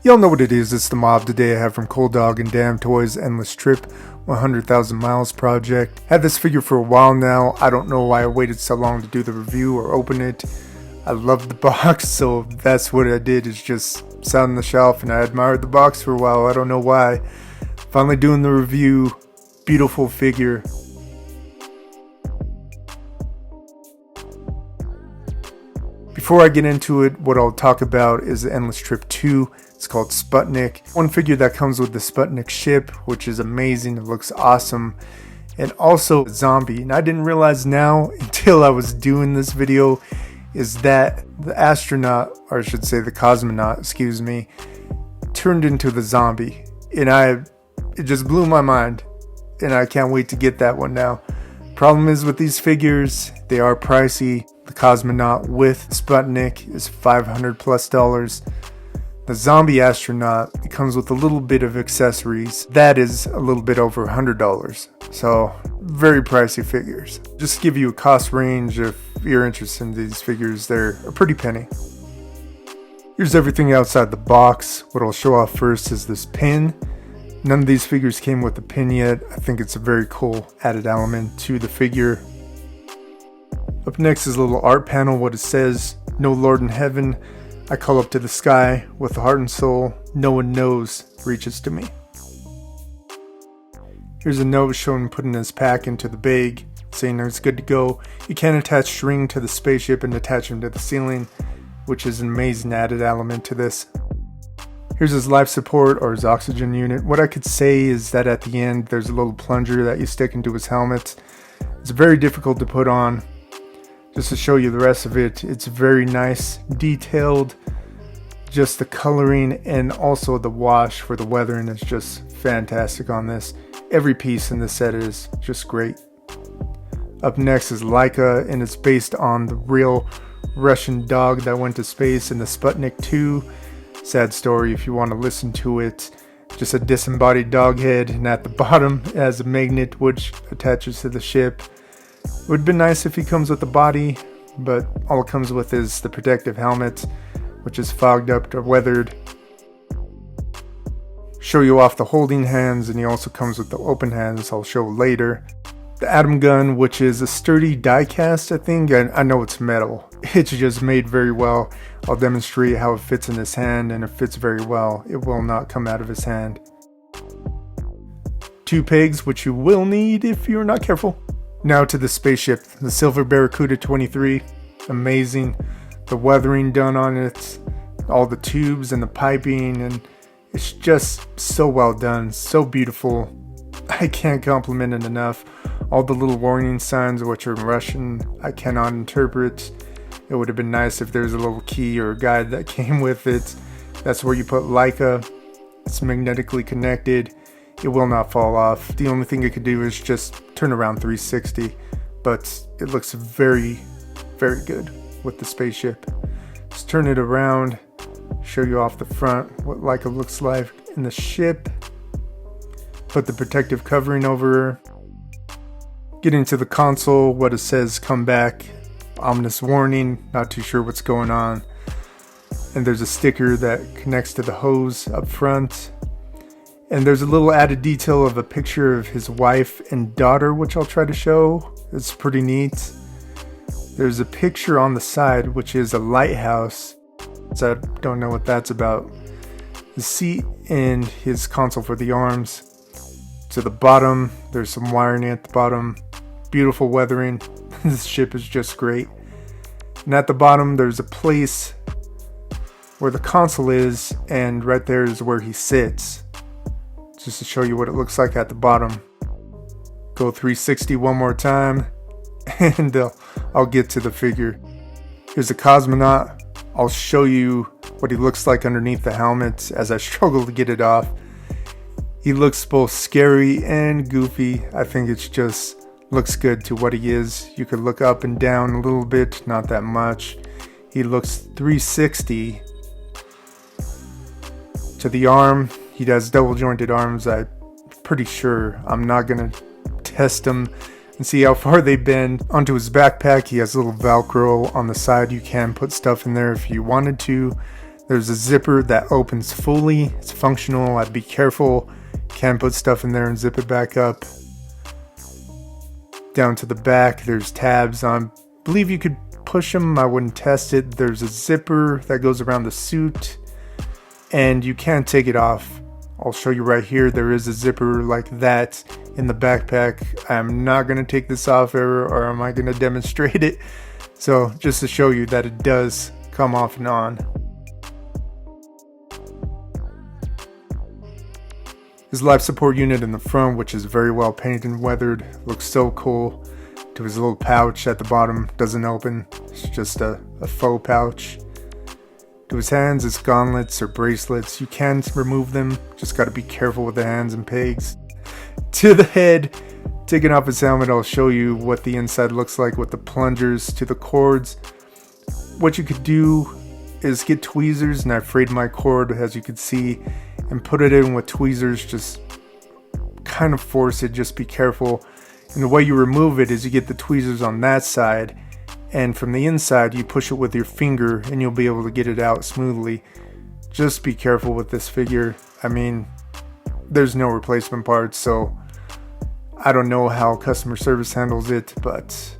Y'all know what it is, it's the mob. Today I have from Cold Dog and Damtoys Endless Trip 100,000 Miles project. Had this figure for a while now. I don't know why I waited so long to do the review or open it. I loved the box, so that's what I did, is just sat on the shelf and I admired the box for a while. I don't know why. Finally doing the review. Beautiful figure. Before I get into it, what I'll talk about is the Endless Trip 2. It's called Sputnik. One figure that comes with the Sputnik ship, which is amazing. It looks awesome. And also a zombie. And I didn't realize now until I was doing this video is that the astronaut, or I should say the cosmonaut, excuse me, turned into the zombie. And it just blew my mind. And I can't wait to get that one now. Problem is with these figures, they are pricey. The cosmonaut with Sputnik is $500+. The zombie astronaut, it comes with a little bit of accessories. That is a little bit over $100. So very pricey figures. Just to give you a cost range if you're interested in these figures, they're a pretty penny. Here's everything outside the box. What I'll show off first is this pin. None of these figures came with a pin yet. I think it's a very cool added element to the figure. Up next is a little art panel. What it says: "No Lord in heaven, I call up to the sky with the heart and soul. No one knows reaches to me." Here's a note showing putting his pack into the bag, saying it's good to go. You can attach string to the spaceship and attach him to the ceiling, which is an amazing added element to this. Here's his life support or his oxygen unit. What I could say is that at the end there's a little plunger that you stick into his helmet. It's very difficult to put on. Just to show you the rest of it, it's very nice, detailed. Just the coloring and also the wash for the weathering is just fantastic on this. Every piece in the set is just great. Up next is Laika, and it's based on the real Russian dog that went to space in the Sputnik 2. Sad story if you want to listen to it. Just a disembodied dog head, and at the bottom it has a magnet which attaches to the ship. It would have been nice if he comes with the body, but all it comes with is the protective helmet, which is fogged up or weathered. Show you off the holding hands, and he also comes with the open hands I'll show later. The atom gun, which is a sturdy die cast, I think. I know it's metal. It's just made very well. I'll demonstrate how it fits in his hand, and it fits very well. It will not come out of his hand. 2 pegs, which you will need if you're not careful. Now to the spaceship, the Silver Barracuda 23, amazing. The weathering done on it, all the tubes and the piping, and it's just so well done, so beautiful. I can't compliment it enough. All the little warning signs, which are in Russian, I cannot interpret. It would have been nice if there's a little key or a guide that came with it. That's where you put Laika. It's magnetically connected. It will not fall off. The only thing it could do is just turn around 360, but it looks very, very good with the spaceship. Just turn it around, show you off the front what Laika looks like in the ship. Put the protective covering over her. Get into the console, what it says: "Come back." Ominous warning, not too sure what's going on. And there's a sticker that connects to the hose up front. And there's a little added detail of a picture of his wife and daughter, which I'll try to show. It's pretty neat. There's a picture on the side, which is a lighthouse. So I don't know what that's about. The seat and his console for the arms. To the bottom, there's some wiring at the bottom. Beautiful weathering. This ship is just great. And at the bottom, there's a place where the console is, and right there is where he sits. Just to show you what it looks like at the bottom. Go 360 one more time, and I'll get to the figure. Here's a cosmonaut. I'll show you what he looks like underneath the helmet as I struggle to get it off. He looks both scary and goofy. I think it's just looks good to what he is. You could look up and down a little bit, not that much. He looks 360. To the arm, he has double jointed arms. I'm pretty sure. I'm not gonna test them. and see how far they bend. Onto his backpack, he has a little Velcro on the side. You can put stuff in there if you wanted to. There's a zipper that opens fully. It's functional. I'd be careful. Can put stuff in there and zip it back up. Down to the back, there's tabs. I believe you could push them. I wouldn't test it. There's a zipper that goes around the suit, and you can take it off. I'll show you right here. There is a zipper like that in the backpack. I'm not going to take this off, or am I going to demonstrate it? So just to show you that it does come off and on. His life support unit in the front, which is very well painted and weathered, looks so cool. To his little pouch at the bottom, doesn't open. It's just a faux pouch. To his hands, it's gauntlets or bracelets. You can remove them, just gotta be careful with the hands and pegs. To the head, taking off his helmet, I'll show you what the inside looks like with the plungers to the cords. What you could do is get tweezers, and I frayed my cord, as you can see, and put it in with tweezers. Just kind of force it, just be careful. And the way you remove it is you get the tweezers on that side, and from the inside you push it with your finger and you'll be able to get it out smoothly. Just be careful with this figure. I mean, there's no replacement parts, so I don't know how customer service handles it, but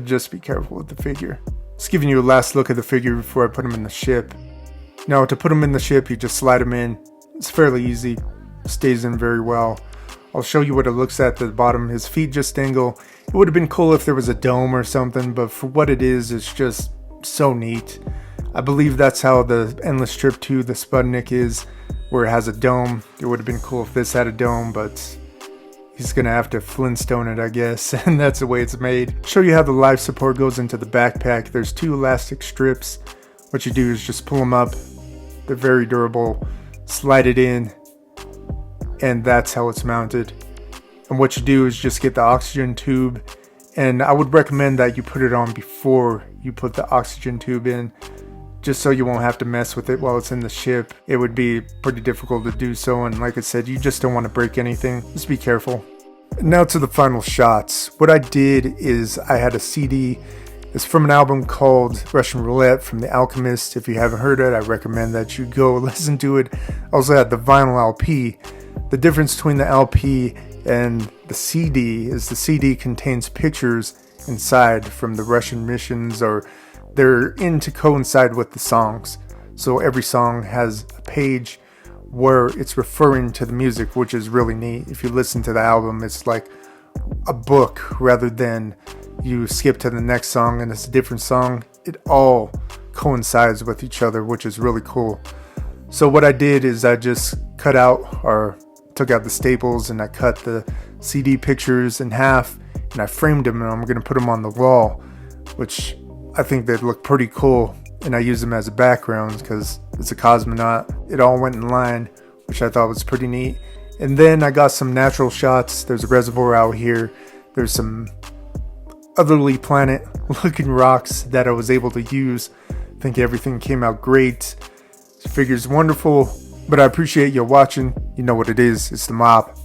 just be careful with the figure. Just giving you a last look at the figure before I put him in the ship. Now, to put him in the ship, you just slide him in. It's fairly easy, stays in very well. I'll show you what it looks at the bottom. His feet just dangle. It would have been cool if there was a dome or something, but for what it is, it's just so neat. I believe that's how the Endless Strip 2, the Sputnik, is, where it has a dome. It would have been cool if this had a dome, but he's gonna have to Flintstone it, I guess, and that's the way it's made. Show you how the life support goes into the backpack. There's 2 elastic strips. What you do is just pull them up. They're very durable. Slide it in, and that's how it's mounted. And what you do is just get the oxygen tube, and I would recommend that you put it on before you put the oxygen tube in, just so you won't have to mess with it while it's in the ship. It would be pretty difficult to do so, and like I said, you just don't want to break anything. Just be careful. Now to the final shots. What I did is I had a CD. It's from an album called Russian Roulette from The Alchemist. If you haven't heard it, I recommend that you go listen to it. I also had the vinyl LP. The difference between the LP and the CD is the CD contains pictures inside from the Russian missions, or they're in to coincide with the songs. So every song has a page where it's referring to the music, which is really neat. If you listen to the album, it's like a book rather than you skip to the next song and it's a different song. It all coincides with each other, which is really cool. So what I did is I just cut out, or took out the staples, and I cut the CD pictures in half, and I framed them, and I'm going to put them on the wall, which I think they'd look pretty cool, and I use them as a background because it's a cosmonaut. It all went in line, which I thought was pretty neat. And then I got some natural shots. There's a reservoir out here. There's some otherly planet looking rocks that I was able to use. I think everything came out great. The figure's wonderful, but I appreciate you watching. You know what it is. It's the mob.